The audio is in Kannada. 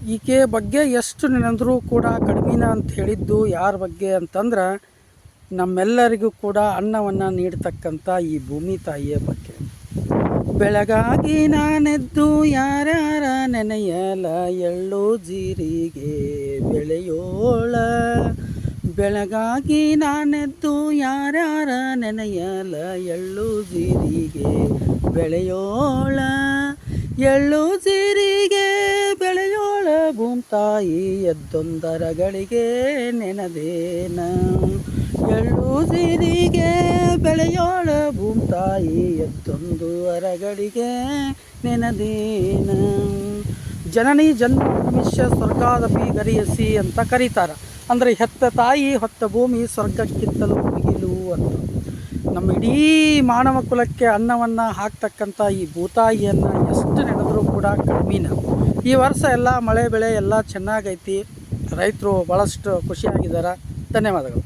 ಈಕೆ ಬಗ್ಗೆ ಎಷ್ಟು ನೆನೆದರೂ ಕೂಡ ಕಡಿಮೆನ ಅಂತ ಹೇಳಿದ್ದು ಯಾರ ಬಗ್ಗೆ ಅಂತಂದ್ರೆ ನಮ್ಮೆಲ್ಲರಿಗೂ ಕೂಡ ಅನ್ನವನ್ನು ನೀಡ್ತಕ್ಕಂಥ ಈ ಭೂಮಿ ತಾಯಿಯ ಬಗ್ಗೆ. ಬೆಳಗಾಗಿ ನಾನೆದ್ದು ಯಾರ್ಯಾರ ನೆನೆಯಲ ಎಳ್ಳು ಜೀರಿಗೆ ಬೆಳೆಯೋಳ. ಬೆಳಗಾಗಿ ನಾನೆದ್ದು ಯಾರ್ಯಾರ ನೆನೆಯಲ ಎಳ್ಳು ಜೀರಿಗೆ ಬೆಳೆಯೋಳ. ಎಳ್ಳು ಜೀರಿಗೆ ಬೆಳೆಯೋಳ ಭೂಮ್ತಾಯಿ ಎದ್ದೊಂದರಗಳಿಗೆ ನೆನದೇನ. ಎಳ್ಳು ಜೀರಿಗೆ ಬೆಳೆಯೋಳ ಭೂಮ್ತಾಯಿ ಎದ್ದೊಂದು ಅರಗಳಿಗೆ ನೆನದೇನ. ಜನನಿ ಜನ್ಮ ಭವಿಷ್ಯ ಸ್ವರ್ಗಾದಪಿ ಗರಿಯಸಿ ಅಂತ ಕರೀತಾರೆ. ಅಂದರೆ ಹೆತ್ತ ತಾಯಿ ಹೊತ್ತ ಭೂಮಿ ಸ್ವರ್ಗಕ್ಕಿಂತಲೂ ಮುಗಿಲು ಅಂತ. ನಮ್ಮ ಇಡೀ ಮಾನವ ಕುಲಕ್ಕೆ ಅನ್ನವನ್ನು ಹಾಕ್ತಕ್ಕಂಥ ಈ ಭೂತಾಯಿಯನ್ನು ಎಷ್ಟು ನೆನೆದರೂ ಕೂಡ ಕಡಿಮೆನ. ಈ ವರ್ಷ ಎಲ್ಲ ಮಳೆ ಬೆಳೆ ಎಲ್ಲ ಚೆನ್ನಾಗೈತಿ. ರೈತರು ಭಾಳಷ್ಟು ಖುಷಿಯಾಗಿದ್ದಾರೆ. ಧನ್ಯವಾದಗಳು.